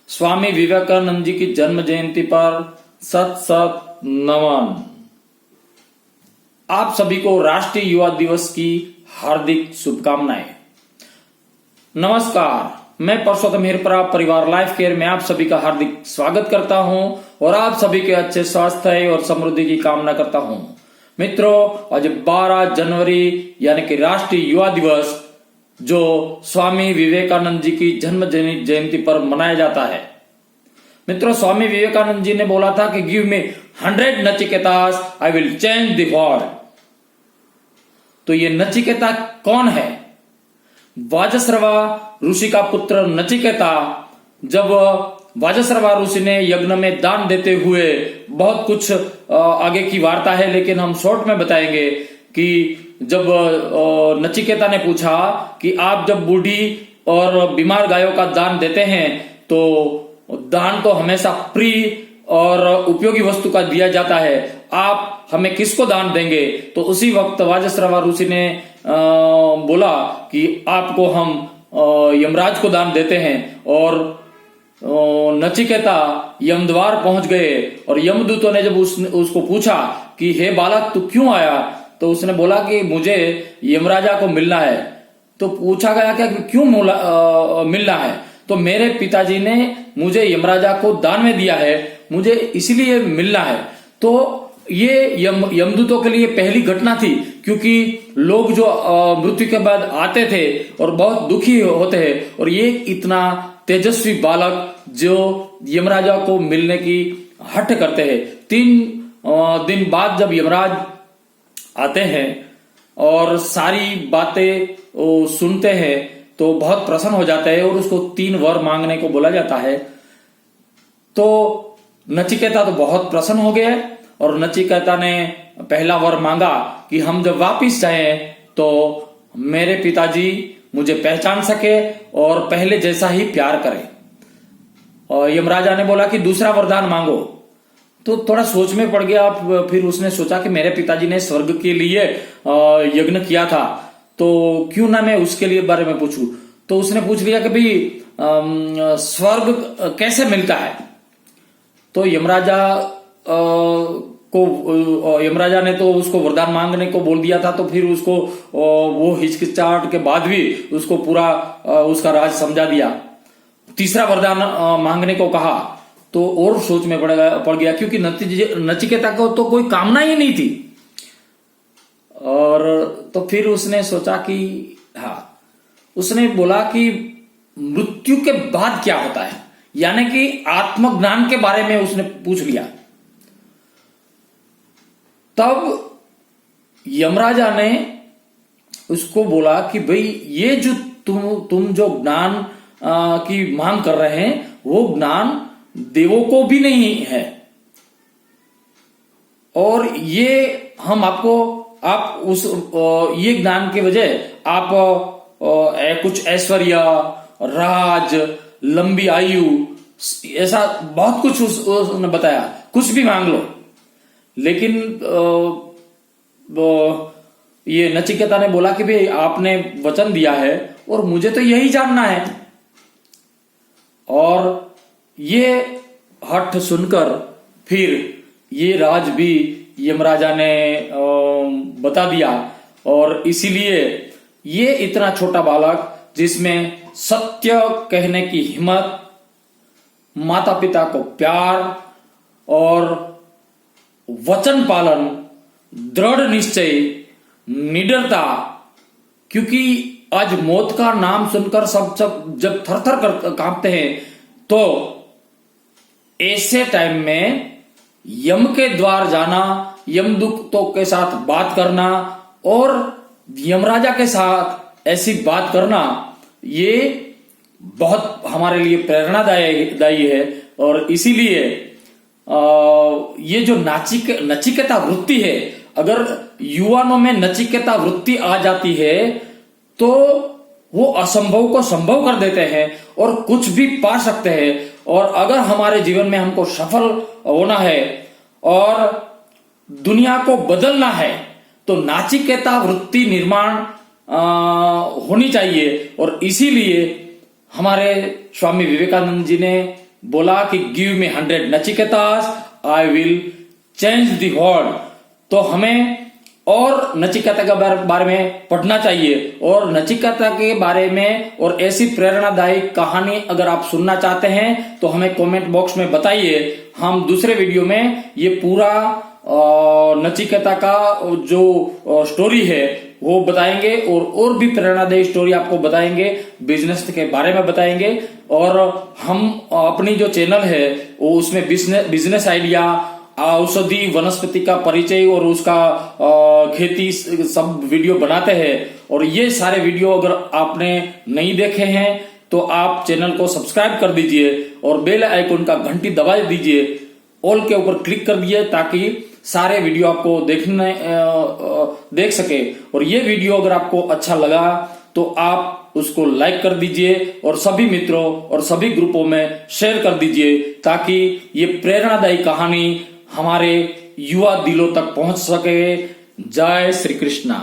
स्वामी विवेकानंद जी की जन्म जयंती पर सत सत नमन। आप सभी को राष्ट्रीय युवा दिवस की हार्दिक शुभकामनाएं। नमस्कार, मैं परसोत्तम हिरपरा परिवार लाइफ केयर में आप सभी का हार्दिक स्वागत करता हूं और आप सभी के अच्छे स्वास्थ्य और समृद्धि की कामना करता हूं। मित्रों, आज 12 जनवरी यानी कि राष्ट्रीय युवा दिवस जो स्वामी विवेकानंद जी की जन्म जयंती पर मनाया जाता है। मित्रों, स्वामी विवेकानंद जी ने बोला था कि give me 100 Nachiketas, I will change the world. तो ये नचिकेता कौन है? वाजश्रवा ऋषि का पुत्र नचिकेता। जब वाजश्रवा ऋषि ने यज्ञ में दान देते हुए बहुत कुछ आगे की वार्ता है, लेकिन हम शॉर्ट में बताएंगे कि जब नचिकेता ने पूछा कि आप जब बूढ़ी और बीमार गायों का दान देते हैं तो दान तो हमेशा प्रिय और उपयोगी वस्तु का दिया जाता है, आप हमें किसको दान देंगे? तो उसी वक्त वाजश्रवा ऋषि ने बोला कि आपको हम यमराज को दान देते हैं। और नचिकेता यमद्वार पहुंच गए और यमदूतों ने जब उसको पूछा कि हे बालक, तू क्यों आया? तो उसने बोला कि मुझे यमराजा को मिलना है। तो पूछा गया क्या कि क्यों मिलना है? तो मेरे पिताजी ने मुझे यमराजा को दान में दिया है, मुझे इसलिए मिलना है। तो ये यमदूतों के लिए पहली घटना थी, क्योंकि लोग जो मृत्यु के बाद आते थे और बहुत दुखी होते हैं, और ये इतना तेजस्वी बालक जो यमराजा को मिलने की हट करते हैं। 3 दिन बाद जब यमराज आते हैं और सारी बातें सुनते हैं तो बहुत प्रसन्न हो जाते हैं और उसको 3 वर मांगने को बोला जाता है। तो नचिकेता तो बहुत प्रसन्न हो गए और नचिकेता ने पहला वर मांगा कि हम जब वापिस जाएं तो मेरे पिताजी मुझे पहचान सके और पहले जैसा ही प्यार करें। और यमराजा ने बोला कि दूसरा वरदान मांगो। तो थोड़ा सोच में पड़ गया। फिर उसने सोचा कि मेरे पिताजी ने स्वर्ग के लिए यज्ञ किया था, तो क्यों ना मैं उसके लिए बारे में पूछूं। तो उसने पूछ लिया कि भाई स्वर्ग कैसे मिलता है? तो यमराजा ने तो उसको वरदान मांगने को बोल दिया था। तो फिर उसको वो हिचकिचाहट के बाद भी उसको पूरा उसका राज समझा दिया। तीसरा वरदान मांगने को कहा तो और सोच में पड़ गया, क्योंकि नचिकेता को तो कोई कामना ही नहीं थी। और तो फिर उसने सोचा कि उसने बोला कि मृत्यु के बाद क्या होता है, यानी कि आत्मज्ञान के बारे में उसने पूछ लिया। तब यमराजा ने उसको बोला कि भाई ये जो तुम जो ज्ञान की मांग कर रहे हैं वो ज्ञान देवों को भी नहीं है, और ये हम आप उस ये ज्ञान के वजह आप कुछ ऐश्वर्य, राज, लंबी आयु, ऐसा बहुत कुछ उसने बताया, कुछ भी मांग लो। लेकिन ये नचिकेता ने बोला कि भाई आपने वचन दिया है और मुझे तो यही जानना है। और ये हठ सुनकर फिर ये राज भी यमराजा ने बता दिया। और इसीलिए ये इतना छोटा बालक जिसमें सत्य कहने की हिम्मत, माता पिता को प्यार और वचन पालन, दृढ़ निश्चय, निडरता, क्योंकि आज मौत का नाम सुनकर सब जब थर थर कांपते हैं, तो ऐसे टाइम में यम के द्वार जाना, यमदूतों के साथ बात करना और यमराजा के साथ ऐसी बात करना, ये बहुत हमारे लिए प्रेरणादायी है। और इसीलिए ये जो नचिकेता वृत्ति है, अगर युवाओं में नचिकेता वृत्ति आ जाती है तो वो असंभव को संभव कर देते हैं और कुछ भी पा सकते हैं। और अगर हमारे जीवन में हमको सफल होना है और दुनिया को बदलना है तो नचिकेता वृत्ति निर्माण होनी चाहिए। और इसीलिए हमारे स्वामी विवेकानंद जी ने बोला कि give me 100 Nachiketas, I will change the world. तो हमें और नचिकेता के बारे में पढ़ना चाहिए, और नचिकेता के बारे में और ऐसी प्रेरणादायक कहानी अगर आप सुनना चाहते हैं तो हमें कमेंट बॉक्स में बताइए। हम दूसरे वीडियो में ये पूरा नचिकेता का जो स्टोरी है वो बताएंगे, और भी प्रेरणादायी स्टोरी आपको बताएंगे, बिजनेस के बारे में बताएंगे। और हम अपनी जो चैनल है वो उसमें बिजनेस आइडिया, औषधि वनस्पति का परिचय और उसका खेती सब वीडियो बनाते हैं। और ये सारे वीडियो अगर आपने नहीं देखे हैं तो आप चैनल को सब्सक्राइब कर दीजिए और बेल आइकन का घंटी दबा दीजिए, ऑल के ऊपर क्लिक कर दीजिए ताकि सारे वीडियो आपको देख सके। और ये वीडियो अगर आपको अच्छा लगा तो आप उसको लाइक कर दीजिए और सभी मित्रों और सभी ग्रुपों में शेयर कर दीजिए ताकि ये प्रेरणादायी कहानी हमारे युवा दिलों तक पहुंच सके। जय श्री कृष्णा।